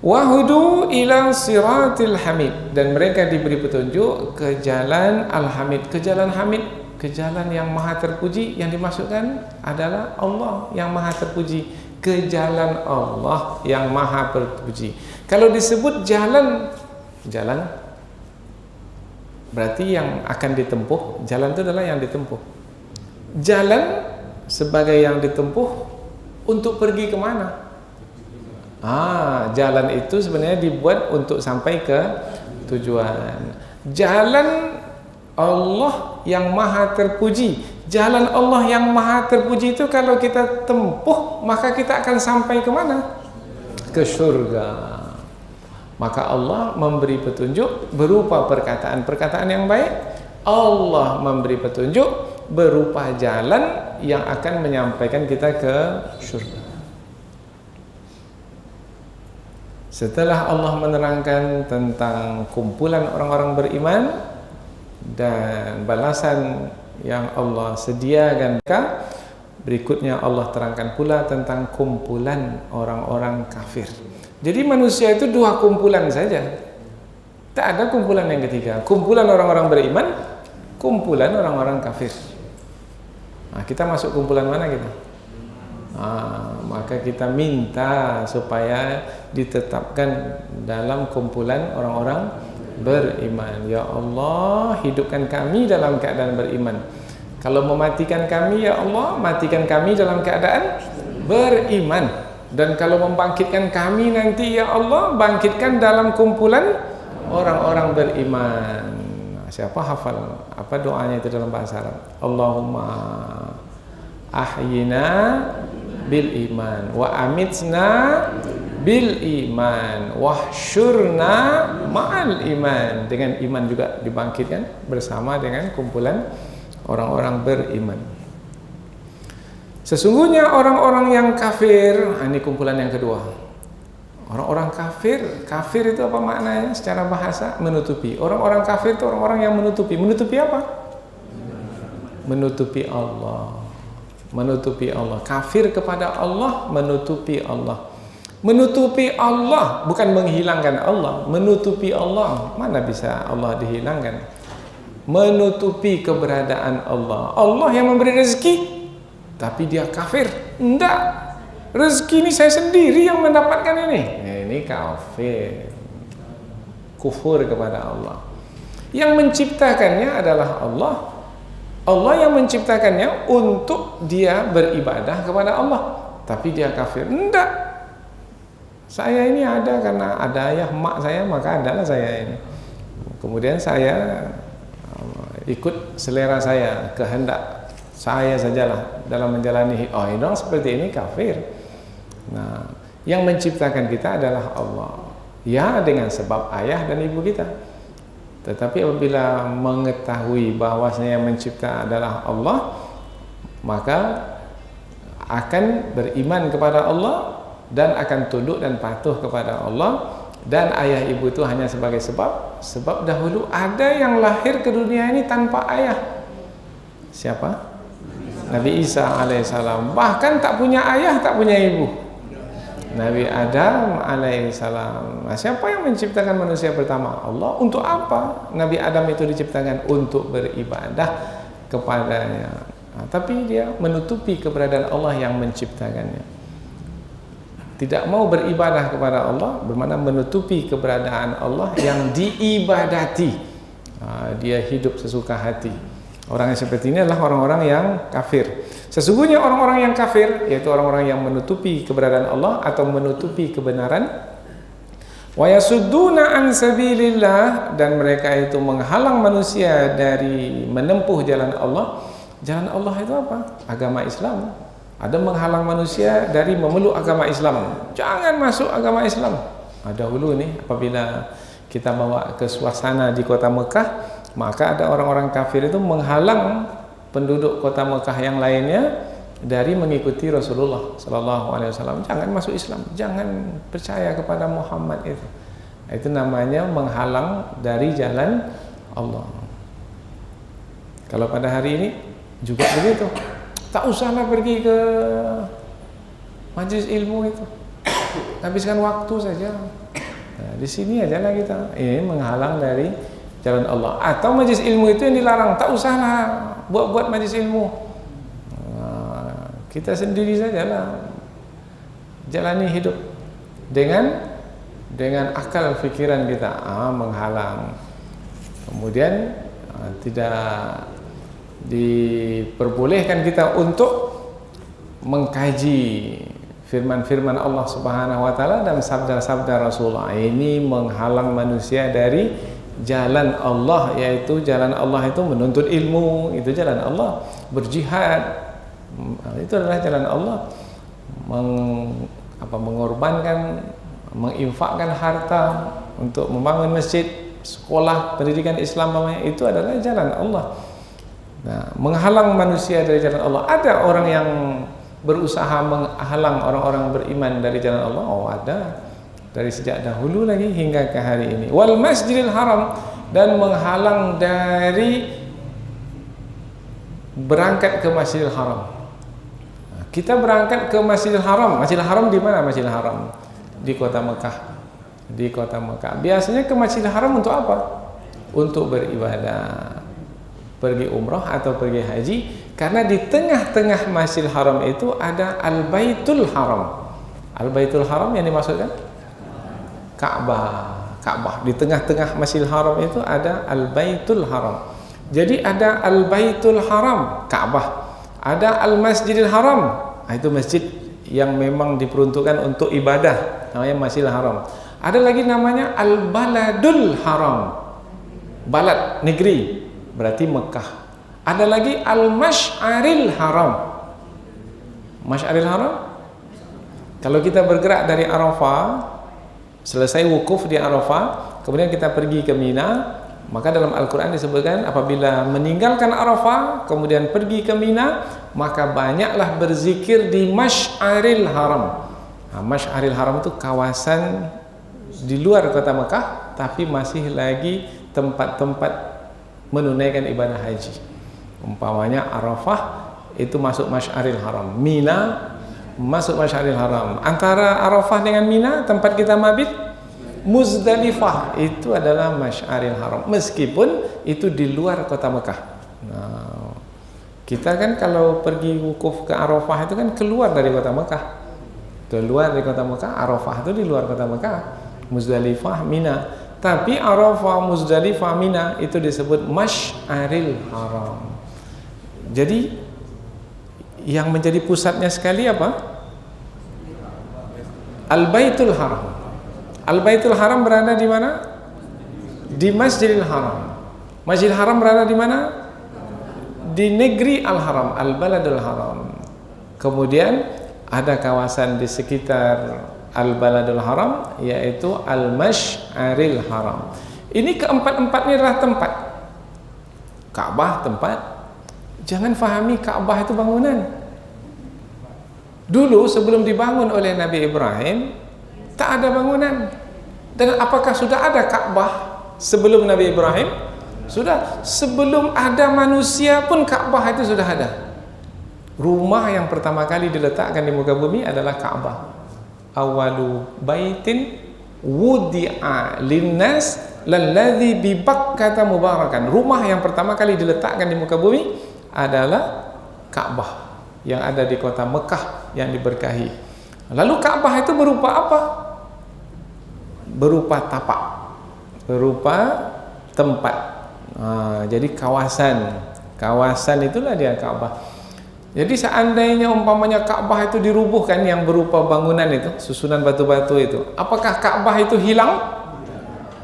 Wahudu ila siratil hamid, dan mereka diberi petunjuk ke jalan al-hamid, ke jalan hamid, ke jalan yang maha terpuji. Yang dimasukkan adalah Allah yang maha terpuji, ke jalan Allah yang maha terpuji. Kalau disebut jalan berarti yang akan ditempuh, jalan itu adalah yang ditempuh. Jalan sebagai yang ditempuh untuk pergi kemana? Jalan itu sebenarnya dibuat untuk sampai ke tujuan. Jalan Allah yang maha terpuji. Jalan Allah yang maha terpuji itu kalau kita tempuh, maka kita akan sampai kemana? Ke surga. Maka Allah memberi petunjuk berupa perkataan-perkataan yang baik. Allah memberi petunjuk berupa jalan yang akan menyampaikan kita ke surga. Setelah Allah menerangkan tentang kumpulan orang-orang beriman dan balasan yang Allah sediakan, berikutnya Allah terangkan pula tentang kumpulan orang-orang kafir. Jadi manusia itu dua kumpulan saja, tak ada kumpulan yang ketiga. Kumpulan orang-orang beriman, kumpulan orang-orang kafir. Nah, kita masuk kumpulan mana kita? Maka kita minta supaya ditetapkan dalam kumpulan orang-orang beriman. Ya Allah, hidupkan kami dalam keadaan beriman. Kalau mematikan kami, ya Allah, matikan kami dalam keadaan beriman. Dan kalau membangkitkan kami nanti, ya Allah, bangkitkan dalam kumpulan orang-orang beriman. Siapa hafal apa doanya itu dalam bahasa Arab? Allahumma ahyina bil iman wa amitna bil iman wahsyurna ma'al iman. Dengan iman juga dibangkitkan bersama dengan kumpulan orang-orang beriman. Sesungguhnya orang-orang yang kafir, ini kumpulan yang kedua. Orang-orang kafir, kafir itu apa maknanya secara bahasa? Menutupi. Orang-orang kafir itu orang-orang yang menutupi. Menutupi apa? Menutupi Allah. menutupi Allah. Kafir kepada Allah, menutupi Allah. Menutupi Allah bukan menghilangkan Allah, menutupi Allah. Mana bisa Allah dihilangkan? Menutupi keberadaan Allah. Allah yang memberi rezeki, tapi dia kafir. Enggak, rezeki ini saya sendiri yang mendapatkan ini. Ini kafir, kufur kepada Allah. Yang menciptakannya adalah Allah. Allah yang menciptakannya untuk dia beribadah kepada Allah, tapi dia kafir. Enggak, saya ini ada karena ada ayah mak saya, maka adalah saya ini. Kemudian saya ikut selera saya, kehendak saya sajalah dalam menjalani hidup. Oh, ini orang seperti ini kafir. Nah, yang menciptakan kita adalah Allah. Ya, dengan sebab ayah dan ibu kita. Tetapi apabila mengetahui bahwasanya yang mencipta adalah Allah, maka akan beriman kepada Allah dan akan tunduk dan patuh kepada Allah. Dan ayah ibu itu hanya sebagai sebab. Sebab dahulu ada yang lahir ke dunia ini tanpa ayah. Siapa? Nabi Isa alaihissalam. Bahkan tak punya ayah, tak punya ibu. Nabi Adam alaihissalam. Nah, siapa yang menciptakan manusia pertama? Allah. Untuk apa Nabi Adam itu diciptakan? Untuk beribadah kepadanya. Nah, tapi dia menutupi keberadaan Allah yang menciptakannya. Tidak mau beribadah kepada Allah bermakna menutupi keberadaan Allah yang diibadati. Nah, dia hidup sesuka hati. Orang yang seperti ini adalah orang-orang yang kafir. Sesungguhnya orang-orang yang kafir, yaitu orang-orang yang menutupi keberadaan Allah atau menutupi kebenaran. Wa yasudduna an sabilillah, dan mereka itu menghalang manusia dari menempuh jalan Allah. Jalan Allah itu apa? Agama Islam. Ada menghalang manusia dari memeluk agama Islam. Jangan masuk agama Islam. Dahulu nih apabila kita bawa ke suasana di kota Mekah, maka ada orang-orang kafir itu menghalang penduduk kota Mekah yang lainnya dari mengikuti Rasulullah Sallallahu Alaihi Wasallam. Jangan masuk Islam, jangan percaya kepada Muhammad itu. Itu namanya menghalang dari jalan Allah. Kalau pada hari ini juga begitu. Tak usahlah pergi ke majelis ilmu itu, habiskan waktu saja. Nah, di sini ajalah kita. Ini menghalang dari jalan Allah. Atau majelis ilmu itu yang dilarang, tak usahlah buat majelis ilmu. Nah, kita sendiri sajalah jalani hidup dengan akal fikiran kita. Menghalang. Kemudian tidak diperbolehkan kita untuk mengkaji firman-firman Allah Subhanahu wa taala dan sabda-sabda Rasulullah. Ini menghalang manusia dari jalan Allah, yaitu jalan Allah itu menuntut ilmu, itu jalan Allah. Berjihad, itu adalah jalan Allah. Mengorbankan, menginfakkan harta untuk membangun masjid, sekolah, pendidikan Islam, itu adalah jalan Allah. Nah, menghalang manusia dari jalan Allah. Ada orang yang berusaha menghalang orang-orang beriman dari jalan Allah. Oh, ada. Dari sejak dahulu lagi hingga ke hari ini. Wal Masjidil Haram, dan menghalang dari berangkat ke Masjidil Haram. Nah, kita berangkat ke Masjidil Haram. Masjidil Haram di mana Masjidil Haram? Di kota Mekah. Di kota Mekah. Biasanya ke Masjidil Haram untuk apa? Untuk beribadah. Pergi umrah atau pergi haji, karena di tengah-tengah Masjidil Haram itu ada Al-Baitul Haram. Al-Baitul Haram yang dimaksudkan Ka'bah. Di tengah-tengah Masjidil Haram itu ada Al-Baitul Haram. Jadi ada Al-Baitul Haram, Ka'bah. Ada Al-Masjidil Haram. Itu masjid yang memang diperuntukkan untuk ibadah, namanya Masjidil Haram. Ada lagi namanya Al-Baladul Haram. Balad, negeri, berarti Mekah. Ada lagi Al-Mash'aril Haram. Mash'aril Haram, kalau kita bergerak dari Arafah, selesai wukuf di Arafah, kemudian kita pergi ke Mina, maka dalam Al-Quran disebutkan apabila meninggalkan Arafah kemudian pergi ke Mina, maka banyaklah berzikir di Mash'aril Haram. Nah, Mash'aril Haram itu kawasan di luar kota Mekah, tapi masih lagi tempat-tempat menunaikan ibadah haji. Umpamanya Arafah itu masuk Masy'aril Haram. Mina masuk Masy'aril Haram. Antara Arafah dengan Mina tempat kita mabit, Muzdalifah itu adalah Masy'aril Haram. Meskipun itu di luar kota Mekah. Nah, kita kan kalau pergi wukuf ke Arafah itu kan keluar dari kota Mekah. Keluar dari kota Mekah, Arafah itu di luar kota Mekah. Muzdalifah, Mina. Tapi Arafah, Muzdalifah, Mina itu disebut Masy'aril Haram. Jadi yang menjadi pusatnya sekali apa? Al-Baitul Haram. Al-Baitul Haram berada di mana? Di Masjidil Haram. Masjidil Haram berada di mana? Di negeri Al-Haram, Al-Baladul Haram. Kemudian ada kawasan di sekitar Al-Baladul Haram, yaitu Al-Masy'aril Haram. Ini keempat-empatnya adalah tempat. Ka'bah tempat. Jangan fahami Ka'bah itu bangunan. Dulu sebelum dibangun oleh Nabi Ibrahim, tak ada bangunan. Dan apakah sudah ada Ka'bah sebelum Nabi Ibrahim? Sudah. Sebelum ada manusia pun Ka'bah itu sudah ada. Rumah yang pertama kali diletakkan di muka bumi adalah Ka'bah. Awalu baitin wudi'a linnas lalladzi bi Bakkah mubarakan. Rumah yang pertama kali diletakkan di muka bumi adalah Ka'bah yang ada di kota Mekah yang diberkahi. Lalu Ka'bah itu berupa apa? Berupa tapak, berupa tempat. Jadi kawasan itulah dia Ka'bah. Jadi seandainya umpamanya Ka'bah itu dirubuhkan, yang berupa bangunan itu, susunan batu-batu itu, apakah Ka'bah itu hilang?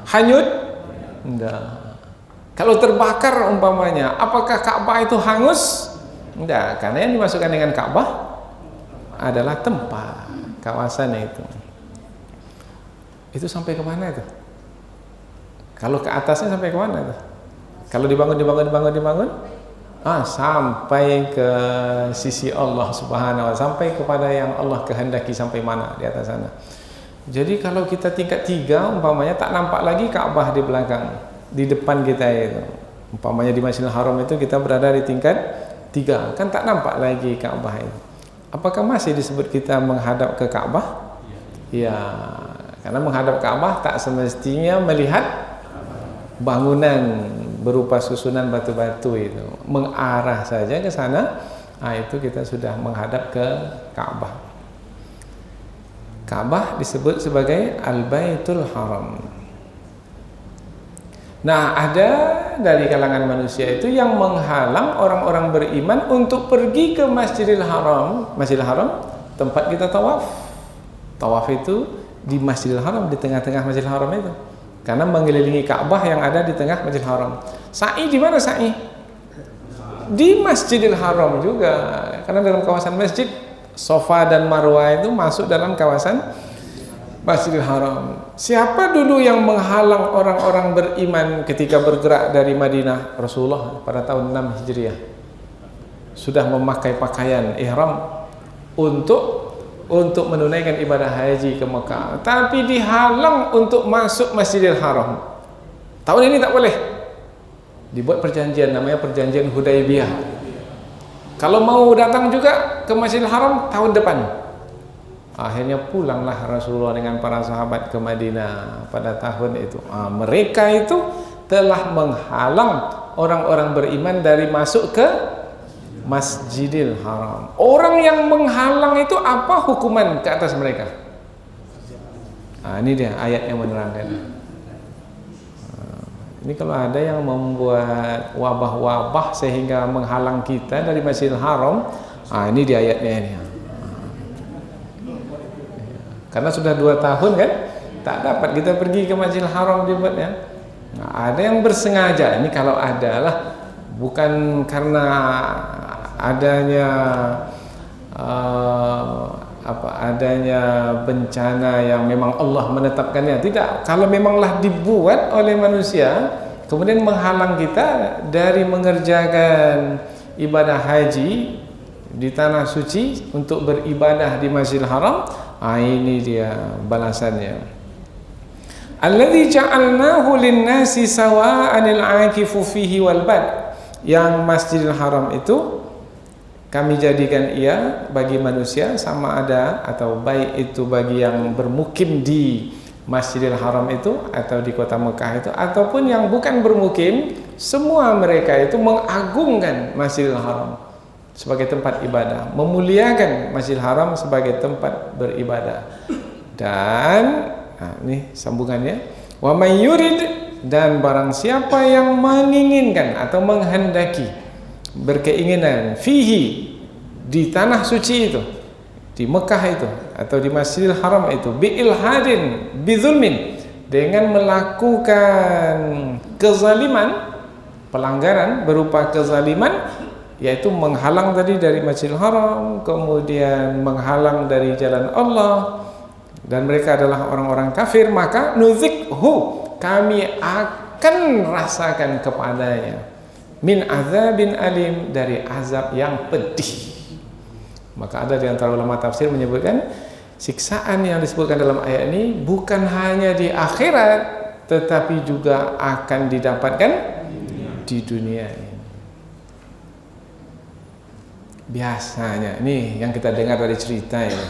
Hanyut? Enggak. Kalau terbakar umpamanya, apakah Ka'bah itu hangus? Enggak, karena yang dimasukkan dengan Ka'bah adalah tempat, kawasannya itu. Itu sampai ke mana itu? Kalau ke atasnya sampai ke mana itu? Kalau dibangun, sampai ke sisi Allah Subhanahu wa ta'ala, sampai kepada yang Allah kehendaki sampai mana di atas sana. Jadi kalau kita tingkat 3 umpamanya tak nampak lagi Ka'bah di belakang, di depan kita itu. Umpamanya di Masjidil Haram itu kita berada di tingkat 3, kan tak nampak lagi Ka'bah itu. Apakah masih disebut kita menghadap ke Ka'bah? Ya, karena menghadap Ka'bah tak semestinya melihat bangunan berupa susunan batu-batu itu, mengarah saja ke sana. Itu kita sudah menghadap ke Ka'bah. Ka'bah disebut sebagai Al-Baitul Haram. Nah, ada dari kalangan manusia itu yang menghalang orang-orang beriman untuk pergi ke Masjidil Haram. Masjidil Haram tempat kita tawaf. Tawaf itu di Masjidil Haram, di tengah-tengah Masjidil Haram itu. Karena mengelilingi Ka'bah yang ada di tengah Masjidil Haram. Sa'i di mana sa'i? Di Masjidil Haram juga. Karena dalam kawasan masjid, Safa dan Marwah itu masuk dalam kawasan Masjidil Haram. Siapa dulu yang menghalang orang-orang beriman ketika bergerak dari Madinah? Rasulullah pada tahun 6 Hijriah sudah memakai pakaian ihram untuk menunaikan ibadah haji ke Mekah, tapi dihalang untuk masuk Masjidil Haram. Tahun ini tak boleh. Dibuat perjanjian, namanya perjanjian Hudaybiyah. Kalau mau datang juga ke Masjidil Haram tahun depan. Akhirnya pulanglah Rasulullah dengan para sahabat ke Madinah pada tahun itu. Mereka itu telah menghalang orang-orang beriman dari masuk ke Masjidil Haram. Orang yang menghalang itu apa hukuman ke atas mereka? Ini dia ayat yang menerangkan. Ini kalau ada yang membuat wabah-wabah sehingga menghalang kita dari Masjidil Haram, ini dia ayatnya ini. Karena sudah 2 tahun kan, tak dapat kita pergi ke Masjidil Haram dibuatnya. Ada yang bersengaja. Ini kalau adalah bukan karena adanya adanya bencana yang memang Allah menetapkannya. Tidak, kalau memanglah dibuat oleh manusia kemudian menghalang kita dari mengerjakan ibadah haji di tanah suci untuk beribadah di Masjidil Haram, ini dia balasannya. Alladzi ja'alnahu lin-nasi sawa'anil 'akifu fihi wal bad. Yang Masjidil Haram itu kami jadikan ia bagi manusia sama ada, atau baik itu bagi yang bermukim di Masjidil Haram itu atau di kota Mekah itu, ataupun yang bukan bermukim, semua mereka itu mengagungkan Masjidil Haram sebagai tempat ibadah, memuliakan Masjidil Haram sebagai tempat beribadah. Dan ini sambungannya, wa may yurid, dan barang siapa yang menginginkan atau menghendaki, berkeinginan, fihi, di tanah suci itu, di Mekah itu atau di Masjidil Haram itu, bi ilhadin bizulmin, dengan melakukan kezaliman, pelanggaran berupa kezaliman, yaitu menghalang tadi dari Masjidil Haram, kemudian menghalang dari jalan Allah, dan mereka adalah orang-orang kafir, maka nuzikhu, kami akan rasakan kepadanya min azabin alim, dari azab yang pedih. Maka ada di antara ulama tafsir menyebutkan siksaan yang disebutkan dalam ayat ini bukan hanya di akhirat, tetapi juga akan didapatkan di dunia ini. Biasanya ini yang kita dengar dari cerita ini,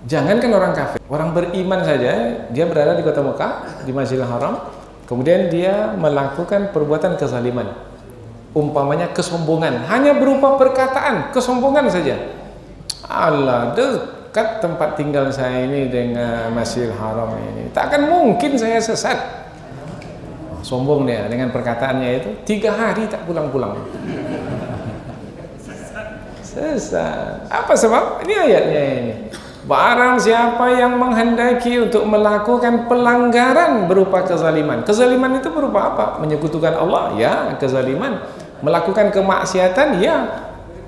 jangankan orang kafir, orang beriman saja, dia berada di kota Mekah, di Masjidil Haram, kemudian dia melakukan perbuatan kezaliman, umpamanya kesombongan, hanya berupa perkataan, kesombongan saja. Allah, dekat tempat tinggal saya ini dengan Masjidil Haram ini, takkan mungkin saya sesat. Sombong dia dengan perkataannya itu, 3 hari tak pulang-pulang. Sesat. Apa sebab? Ini ayatnya ini. Barang siapa yang menghendaki untuk melakukan pelanggaran berupa kezaliman. Kezaliman itu berupa apa? Menyekutukan Allah, ya, kezaliman. Melakukan kemaksiatan, ya.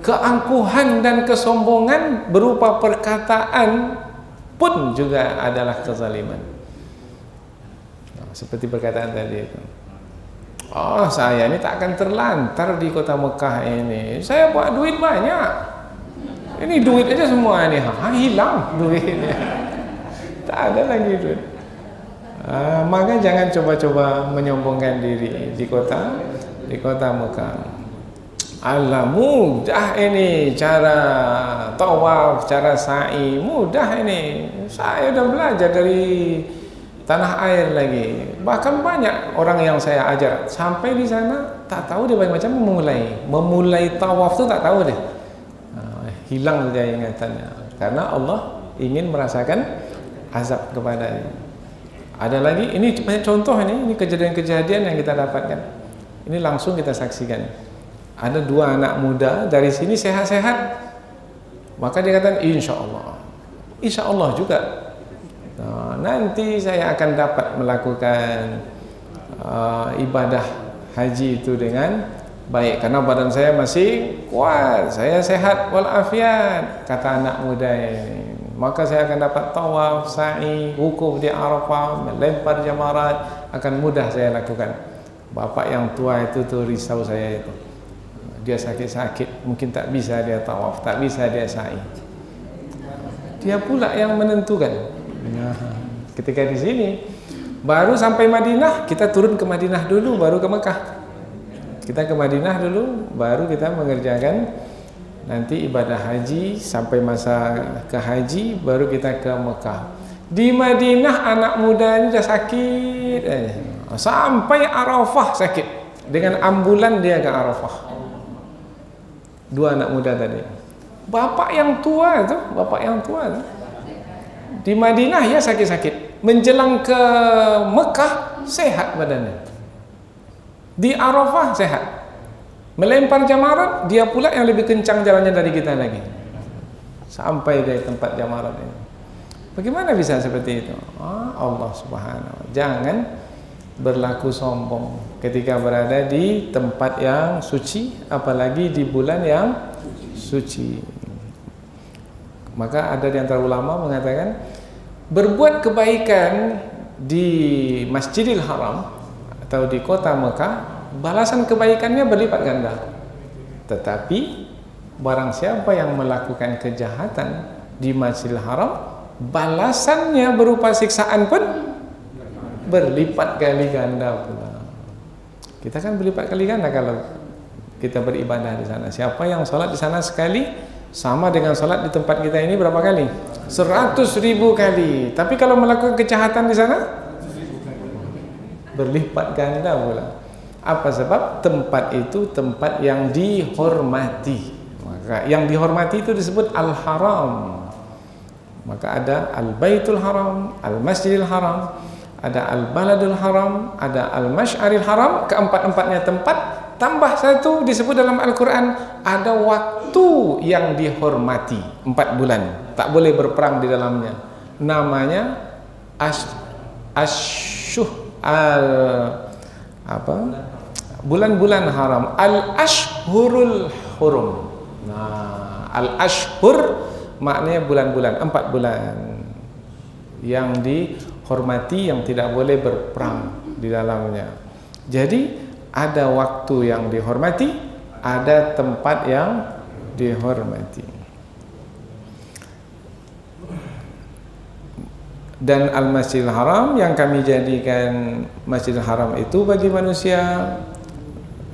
Keangkuhan dan kesombongan berupa perkataan pun juga adalah kezaliman. Nah, seperti perkataan tadi itu. Oh, saya ini tak akan terlantar di kota Mekah ini. Saya buat duit banyak. Ini duit aja semua ini, hilang duitnya. Tak ada lagi duit. Maka jangan coba-coba menyombongkan diri di kota Mekah. Allah, mudah ini cara tawaf, cara sa'i, mudah ini. Saya udah belajar dari tanah air lagi. Bahkan banyak orang yang saya ajar sampai di sana tak tahu dia macam memulai tawaf tu tak tahu dia. Hilang saja ingatannya, karena Allah ingin merasakan azab kepadanya. Ada lagi, ini banyak contoh ini kejadian-kejadian yang kita dapatkan. Ini langsung kita saksikan. Ada 2 anak muda dari sini sehat-sehat, maka dia katakan insya Allah juga nanti saya akan dapat melakukan ibadah haji itu dengan baik, karena badan saya masih kuat, saya sehat walafiat, kata anak muda ini. Maka saya akan dapat tawaf, sa'i, wukuf di Arafah, melempar jamarat, akan mudah saya lakukan. Bapak yang tua itu tuh risau saya itu. Dia sakit-sakit, mungkin tak bisa dia tawaf, tak bisa dia sa'i. Dia pula yang menentukan. Ketika di sini baru sampai Madinah, kita turun ke Madinah dulu, baru ke Mekah. Kita ke Madinah dulu, baru kita mengerjakan nanti ibadah haji. Sampai masa ke haji, baru kita ke Mekah. Di Madinah anak muda ini dah sakit, sampai Arafah sakit. Dengan ambulan dia ke Arafah. 2 anak muda tadi. Bapak yang tua tu, di Madinah ya sakit-sakit. Menjelang ke Mekah sehat badannya. Di Arafah sehat. Melempar jamarat, dia pula yang lebih kencang jalannya dari kita lagi. Sampai dari tempat jamarat ini. Bagaimana bisa seperti itu? Allah Subhanahu wa ta'ala. Jangan berlaku sombong ketika berada di tempat yang suci, apalagi di bulan yang suci. Maka ada di antara ulama mengatakan, berbuat kebaikan di Masjidil Haram atau di kota Mekah, balasan kebaikannya berlipat ganda. Tetapi barang siapa yang melakukan kejahatan di Masjidil Haram, balasannya berupa siksaan pun berlipat kali ganda pula. Kita kan berlipat kali ganda kalau kita beribadah di sana. Siapa yang sholat di sana sekali sama dengan sholat di tempat kita ini berapa kali? 100.000 kali. Tapi kalau melakukan kejahatan di sana berlipat ganda pula. Apa sebab? Tempat itu tempat yang dihormati. Maka yang dihormati itu disebut Al-Haram. Maka ada Al-Baitul Haram, Al-Masjidil Haram, ada Al-Baladul Haram, ada Al-Mash'aril Haram. Keempat-empatnya tempat, tambah satu disebut dalam Al-Quran, ada waktu yang dihormati, 4 bulan, tak boleh berperang di dalamnya. Namanya bulan-bulan haram, Al-Ashhurul Hurum. Nah, Al-Ashhur maknanya bulan-bulan, 4 bulan yang dihormati, yang tidak boleh berperang di dalamnya. Jadi ada waktu yang dihormati, ada tempat yang dihormati. Dan Al-Masjidil Haram yang kami jadikan Masjidil Haram itu bagi manusia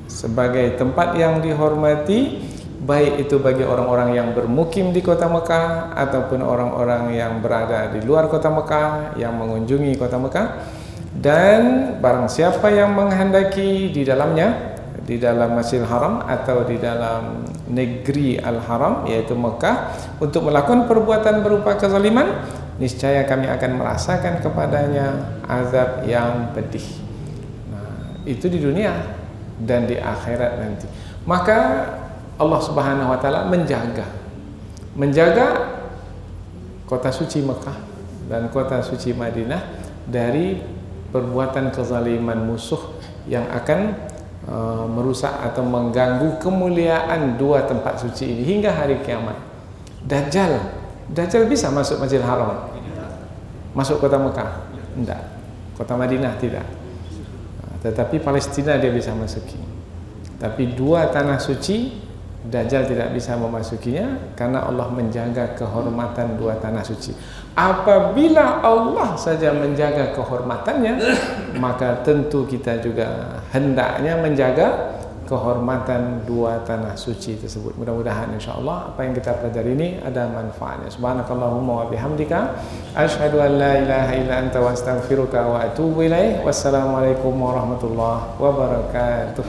sebagai tempat yang dihormati, baik itu bagi orang-orang yang bermukim di kota Mekah ataupun orang-orang yang berada di luar kota Mekah, yang mengunjungi kota Mekah. Dan barang siapa yang menghendaki di dalamnya, di dalam Masjidil Haram atau di dalam negeri Al-Haram yaitu Mekah, untuk melakukan perbuatan berupa kezaliman, niscaya kami akan merasakan kepadanya azab yang pedih. Nah, itu di dunia dan di akhirat nanti. Maka Allah Subhanahu wa taala menjaga kota suci Mekah dan kota suci Madinah dari perbuatan kezaliman musuh yang akan merusak atau mengganggu kemuliaan 2 tempat suci ini hingga hari kiamat. Dajjal bisa masuk Masjidil Haram, masuk kota Mekah? Tidak. Kota Madinah tidak. Tetapi Palestina dia bisa masuki. Tapi 2 tanah suci Dajjal tidak bisa memasukinya karena Allah menjaga kehormatan 2 tanah suci. Apabila Allah saja menjaga kehormatannya, maka tentu kita juga hendaknya menjaga kehormatan 2 tanah suci tersebut. Mudah-mudahan insyaallah apa yang kita pelajari ini ada manfaatnya. Subhanakallahumma wa bihamdika asyhadu an la ilaha illa anta wa astaghfiruka wa atubu ilaik. Wassalamualaikum warahmatullahi wabarakatuh.